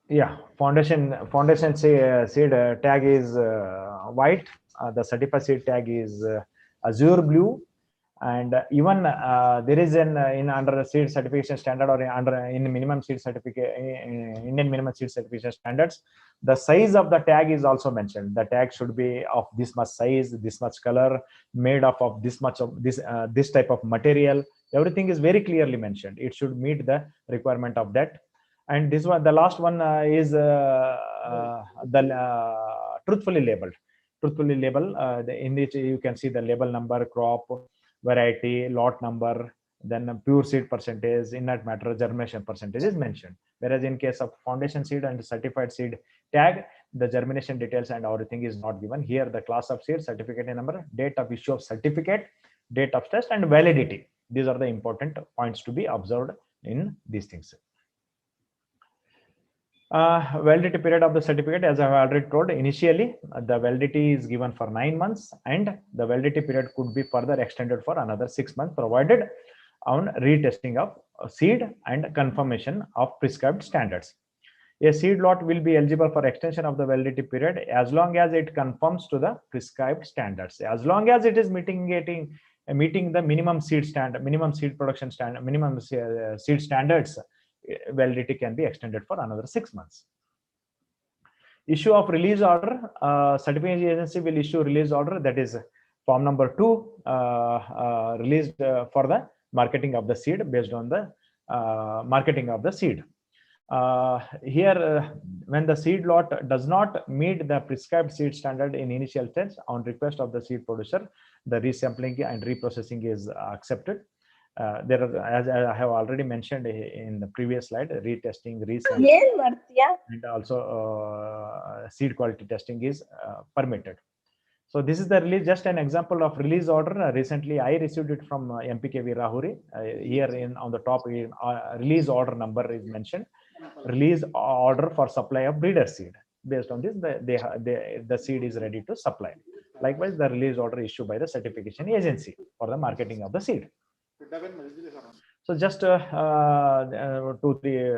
yeah, foundation seed tag is white. The certified seed tag is azure blue, and even there is an in under seed certification standard, or in minimum seed certificate, Indian minimum seed certification standards, the size of the tag is also mentioned. The tag should be of this much size, this much color, made up of this much of this type of material. Everything is very clearly mentioned. It should meet the requirement of that. And this one, the last one is truthfully labeled. In which you can see the label number, crop, variety, lot number, then pure seed percentage, inert matter, germination percentage is mentioned. Whereas in case of foundation seed and certified seed tag, the germination details and everything is not given. Here the class of seed, certificate number, date of issue of certificate, date of test, and validity. These are the important points to be observed in these things. Validity period of the certificate, as I have already told, initially the validity is given for 9 months, and the validity period could be further extended for another 6 months, provided on retesting of seed and confirmation of prescribed standards. A seed lot will be eligible for extension of the validity period as long as it conforms to the prescribed standards, as long as it is meeting the minimum seed standard, minimum seed production standard, minimum seed standards. Validity can be extended for another 6 months. Issue of release order. Certification agency will issue release order, that is form number 2, released for the marketing of the seed based on the marketing of the seed. Here, when the seed lot does not meet the prescribed seed standard in initial stage, on request of the seed producer, the resampling and reprocessing is accepted. There are, as I have already mentioned in the previous slide, retesting, resampling, and also seed quality testing is permitted. So this is the release, just an example of release order. Recently, I received it from MPKV Rahuri. Here on the top, release order number is mentioned. Release order for supply of breeder seed. Based on this, the seed is ready to supply. Likewise, the release order issued by the certification agency for the marketing of the seed. So just two, three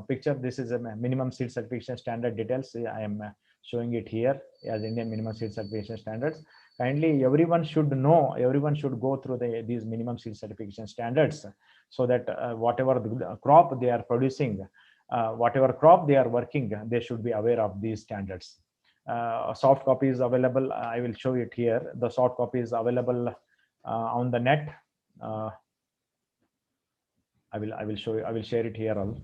picture. This is a minimum seed certification standard details. I am showing it here as Indian minimum seed certification standards. Kindly, everyone should know, everyone should go through these minimum seed certification standards, so that whatever the crop they are producing, whatever crop they are working, they should be aware of these standards. Soft copy is available. I will show it here. The soft copy is available on the net. I will show you. I will share it here also.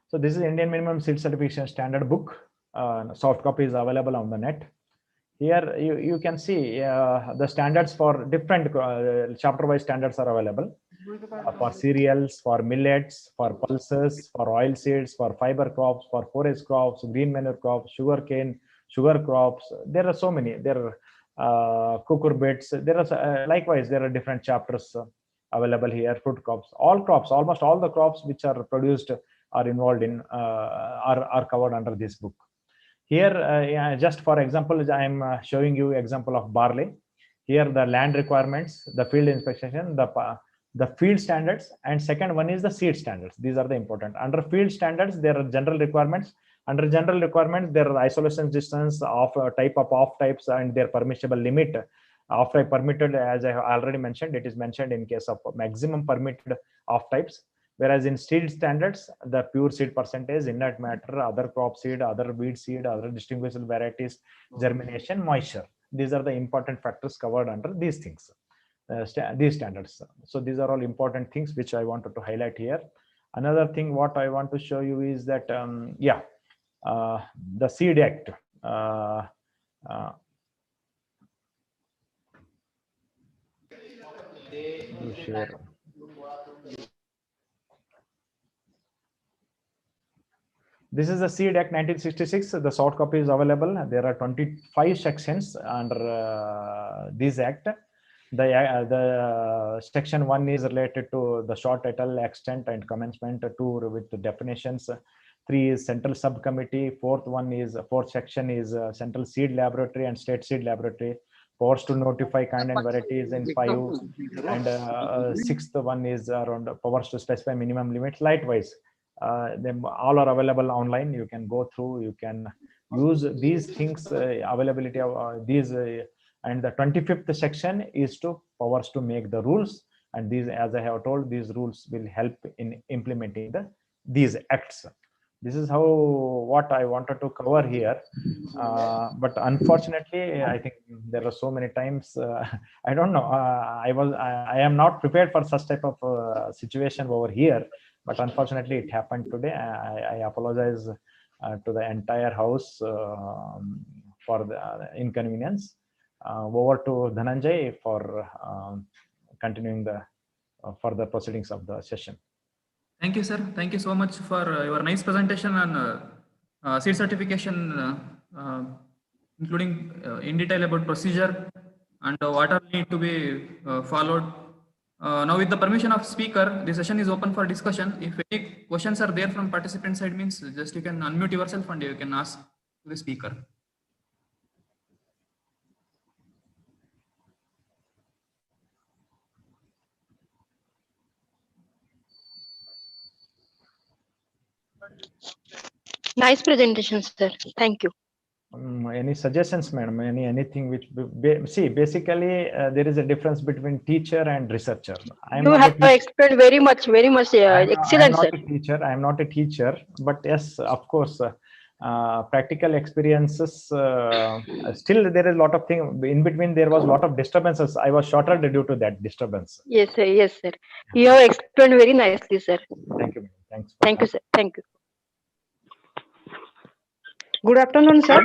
So this is Indian minimum seed certification standard book. Soft copy is available on the net. Here you can see the standards for different chapter-wise standards are available for cereals, for millets, for pulses, for oil seeds, for fiber crops, for forage crops, green manure crops, sugar cane, sugar crops. There are so many. There are cucurbits. There are likewise there are different chapters available here. Fruit crops, all crops, almost all the crops which are produced are involved in are covered under this book. Here, just for example, I am showing you example of barley. Here, the land requirements, the field inspection, the field standards, and second one is the seed standards. These are the important. Under field standards, there are general requirements. Under general requirements, there are isolation distance of type of off types and their permissible limit. Off type permitted, as I have already mentioned, it is mentioned in case of maximum permitted off types. Whereas in seed standards, the pure seed percentage, inert matter, other crop seed, other weed seed, other distinguishable varieties, germination, moisture. These are the important factors covered under these things, these standards. So these are all important things which I wanted to highlight here. Another thing what I want to show you is that, the Seed Act. Share. This is the Seed Act 1966. The soft copy is available. There are 25 sections under this act. The section 1 is related to the short title, extent, and commencement. 2 with the definitions. 3 is central subcommittee. Fourth section is central seed laboratory and state seed laboratory. Powers to notify kind and varieties in 5. And sixth one is around powers to specify minimum limits. Likewise, them all are available online. You can go through, you can use these things, availability of these, and the 25th section is to powers to make the rules, and these, as I have told, these rules will help in implementing these acts. This is how what I wanted to cover here, but unfortunately I think there are so many times, I don't know, I am not prepared for such type of situation over here. But unfortunately, it happened today. I apologize to the entire house for the inconvenience. Over to Dhananjay for continuing the further proceedings of the session. Thank you, sir. Thank you so much for your nice presentation on seed certification, including in detail about procedure and what are need to be followed. Now, with the permission of speaker, the session is open for discussion. If any questions are there from participant side, means just you can unmute yourself and you can ask to the speaker. Nice presentation, sir. Thank you. Any suggestions, madam? Anything which see, basically there is a difference between teacher and researcher. I am You not a have teacher. explained very much, I am excellent, not sir. a teacher. I am not a teacher, but yes, of course, practical experiences. Still, there is a lot of things in between. There was a lot of disturbances. I was shorted due to that disturbance. Yes, sir. Yes, sir. You have explained very nicely, sir. Thank you, madam. Thanks. Thank you, sir. Thank you. Good afternoon, sir.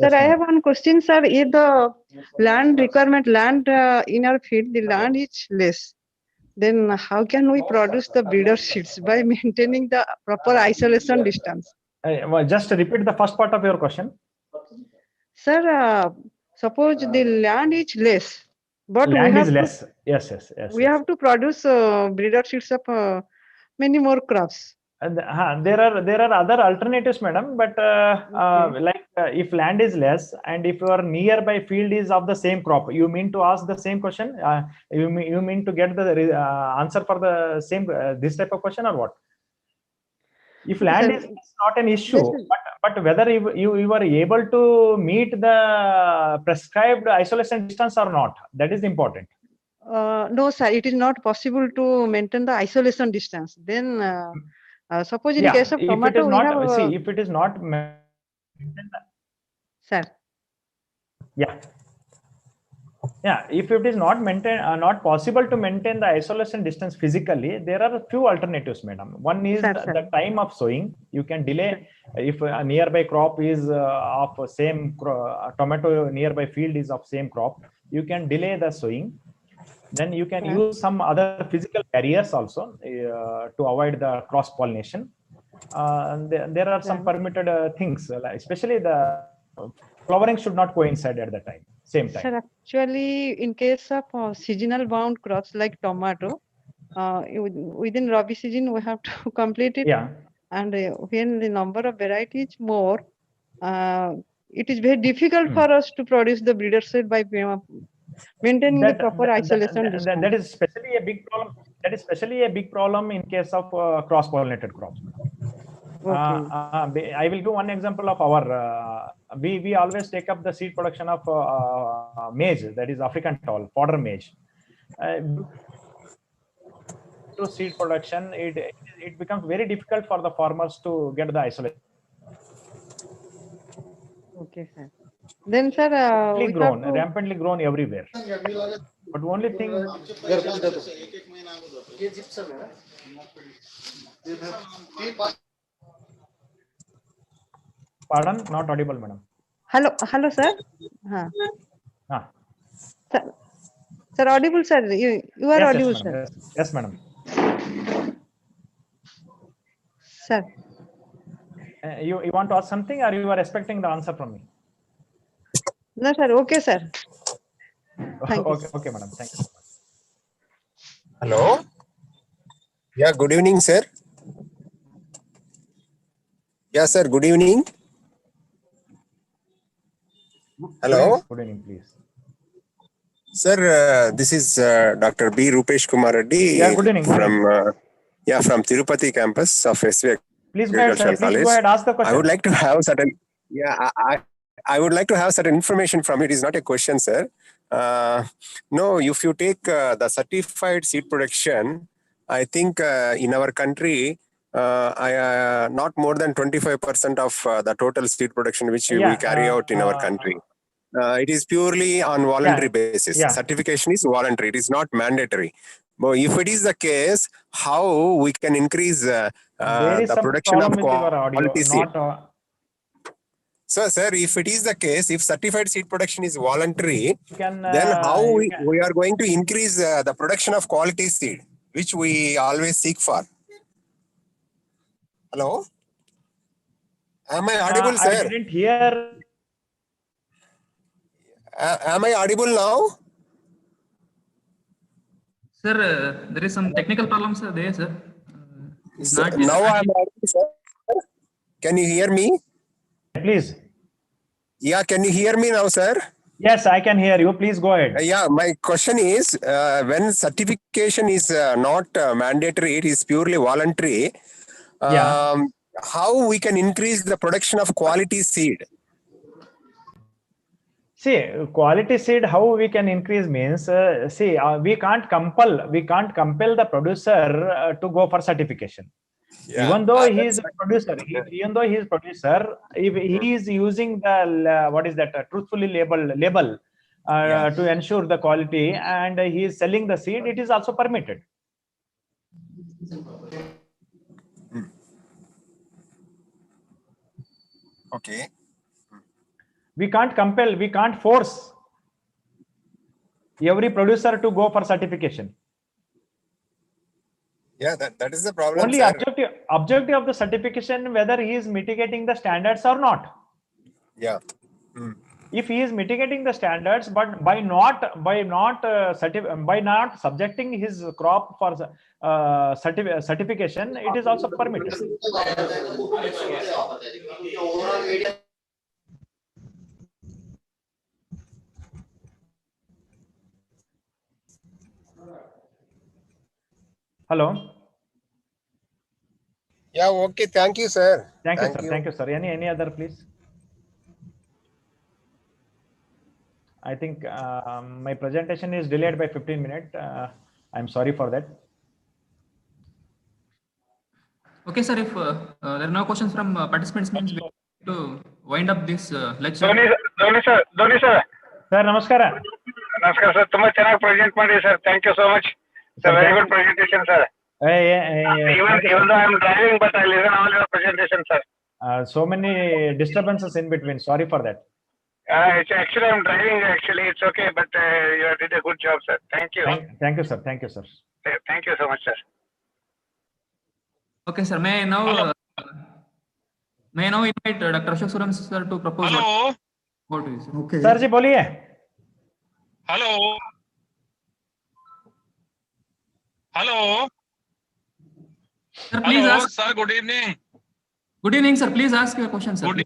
Yes, Sir, I ma'am. have one question, sir. If the land requirement, land in our field, the land is less, then how can we produce the breeder seeds by maintaining the proper isolation distance? Well, just repeat the first part of your question. Sir, suppose the land is less, but Land is less. Yes. we have to produce breeder seeds of many more crops. There are other alternatives, madam, but if land is less and if your nearby field is of the same crop, you mean to ask the same question? You mean to get the answer for the same this type of question or what? If land is not an issue, but whether you are able to meet the prescribed isolation distance or not, that is important. No, sir, it is not possible to maintain the isolation distance. Then, suppose in case of tomato, if it is not, we have, see, if it is not, sir. Yeah, if it is not not possible to maintain the isolation distance physically, there are a few alternatives, madam. One is the time of sowing. You can delay if a nearby crop is of same tomato nearby field is of same crop. You can delay the sowing. Then you can use some other physical barriers also to avoid the cross pollination. There are some permitted things, especially the flowering should not coincide at the same time. Sir, actually, in case of seasonal bound crops like tomato, within Rabi season we have to complete it. Yeah. And when the number of varieties more, it is very difficult for us to produce the breeder seed by maintaining the proper isolation distance. That is especially a big problem. That is especially a big problem in case of cross-pollinated crops. I will do one example of our. We always take up the seed production of maize, that is African tall, fodder maize. To seed production, it becomes very difficult for the farmers to get the isolation. Okay, sir. Then, sir, rampantly grown everywhere. But only thing. Pardon, not audible, madam. Hello, sir. Sir, audible, sir. You are audible, sir. Yes, madam. Sir. You want to ask something, or you are expecting the answer from me? No, sir. Okay, sir. Okay, madam. Thank you. Hello. Yeah, good evening, sir. Yeah, sir. Good evening. Hello. Good evening, please. Sir, this is Dr. B. Rupesh Kumar Reddy. Yeah, good evening. From Tirupati campus of SV Please go ahead, sir. Please go ahead. Ask the question. I would like to have certain. Yeah, I would like to have certain information from it. Is not a question, sir. No, if you take the certified seed production, I think in our country, not more than 25% of the total seed production which we carry out in our country. It is purely on voluntary basis. Certification is voluntary. It is not mandatory. But if it is the case, how we can increase the production of quality seed? So, sir, if it is the case, if certified seed production is voluntary, then how we are going to increase the production of quality seed, which we always seek for? Hello? Am I audible, sir? I didn't hear. Am I audible now? Sir, there is some technical problems there, sir. Now I am audible, sir. Can you hear me? Please. Yeah, can you hear me now, sir? Yes, I can hear you. Please go ahead. Yeah, my question is, when certification is not mandatory, it is purely voluntary. How we can increase the production of quality seed? See, quality seed, how we can increase means, we can't compel the producer to go for certification. Yeah. Even though he is That's a producer, if he is using the what is that truthfully label Yeah. to ensure the quality, and he is selling the seed, it is also permitted. Okay. We can't compel, we can't force every producer to go for certification. Yeah, that is the problem, Only sir. objective of the certification, whether he is mitigating the standards or not. Yeah. If he is mitigating the standards, but by not subjecting his crop for certification, it is also permitted. Hello. Yeah. Okay. Thank you, sir. Thank you, sir. Thank you, sir. Any other, please? I think my presentation is delayed by 15 minutes. I'm sorry for that. Okay, sir. If there are no questions from participants, means we have to wind up this lecture. Dhoni sir Sir, ನಮಸ್ಕಾರ. ನಮಸ್ಕಾರ sir, ತುಂಬಾ ಚೆನ್ನಾಗಿ present ಮಾಡಿ sir. Thank you so much sir. Very good presentation sir. Even though I'm driving, but I listen all your presentation, sir. So many disturbances in between. Sorry for that. Actually, I'm driving. Actually, it's okay, but you did a good job, sir. Thank you. Thank you, sir. Thank you, sir. Thank you so much, sir. Okay, sir. May I now invite Dr. Ashok Suram sir to propose? Hello. What to you, sir? Okay. Sir जी बोलिए. Hello. Hello. Sir, please Hello, ask. sir. Good evening. Good evening, sir. Please ask your question, sir. Good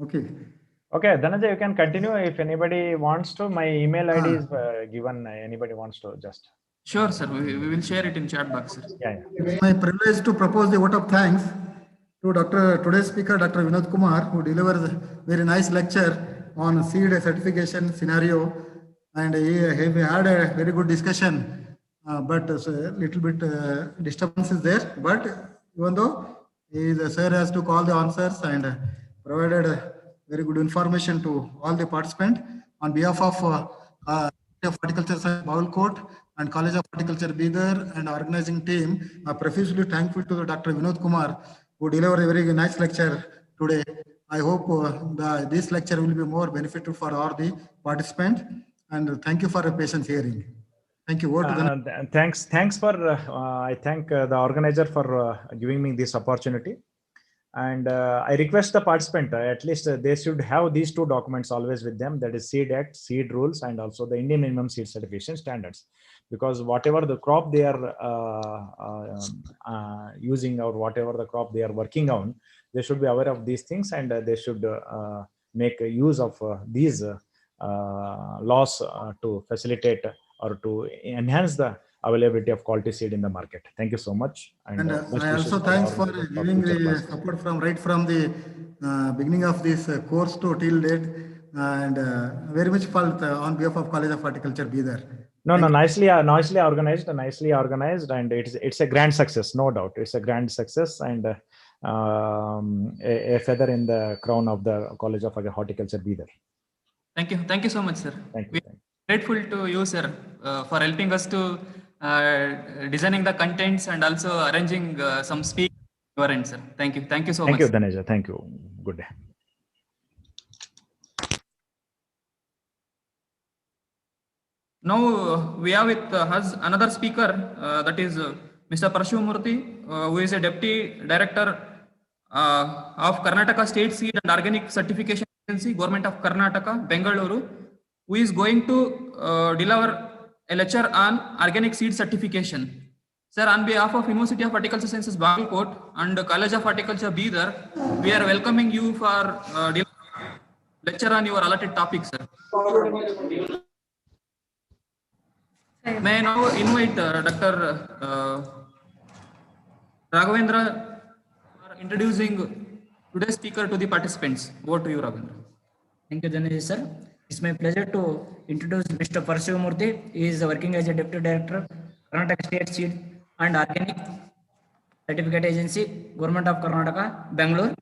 Okay. Okay, Dhananjay, you can continue if anybody wants to. My email ID is given. Anybody wants to just. Sure, sir. We will share it in chat box, sir. Yeah. It's my privilege to propose the vote of thanks to today's speaker, Dr. Vinod Kumar, who delivers a very nice lecture on seed certification scenario. And he had a very good discussion, but a little bit disturbance is there. But even though the sir has took all the answers and provided very good information to all the participants, on behalf of Horticulture Science Bawalkot and College of Horticulture Bidar and organizing team, I'm profusely thankful to Dr. Vinod Kumar, who delivered a very nice lecture today. I hope this lecture will be more beneficial for all the participants. And thank you for a patient hearing. Thank you. Thanks for I thank the organizer for giving me this opportunity. And I request the participant, at least they should have these two documents always with them, that is Seed Act, seed rules, and also the Indian minimum seed certification standards. Because whatever the crop they are using, or whatever the crop they are working on, they should be aware of these things, and they should make use of these laws to facilitate or to enhance the availability of quality seed in the market. Thank you so much. And I also thanks for giving the support from the beginning of this course to till date, and very much felt on behalf of College of Horticulture Bidar. No, nicely organized, and it's a grand success, no doubt. It's a grand success, and a feather in the crown of the College of Horticulture Bidar. Thank you so much, sir. Thank you. We're grateful to you, sir, for helping us to designing the contents and also arranging some speak your end, sir. Thank you so much. Thank you, Dhaneja. Thank you. Good day. Now we have with us another speaker, that is Mr. Parashumurthy, who is a Deputy Director of Karnataka State Seed and Organic Certification Agency, Government of Karnataka, Bengaluru, who is going to deliver a lecture on organic seed certification. Sir, on behalf of University of Horticulture Sciences, Bawalkot and College of Horticulture, Bidar, we are welcoming you for lecture on your allotted topic, sir. May I now invite Dr. Raghavendra for introducing today's speaker to the participants. Over to you, Ravindra. Thank you, Dhanesh sir. It's my pleasure to introduce Mr. Parsivamurthy. He is working as a Deputy Director, Karnataka State Seed and Organic Certificate Agency, Government of Karnataka, Bangalore.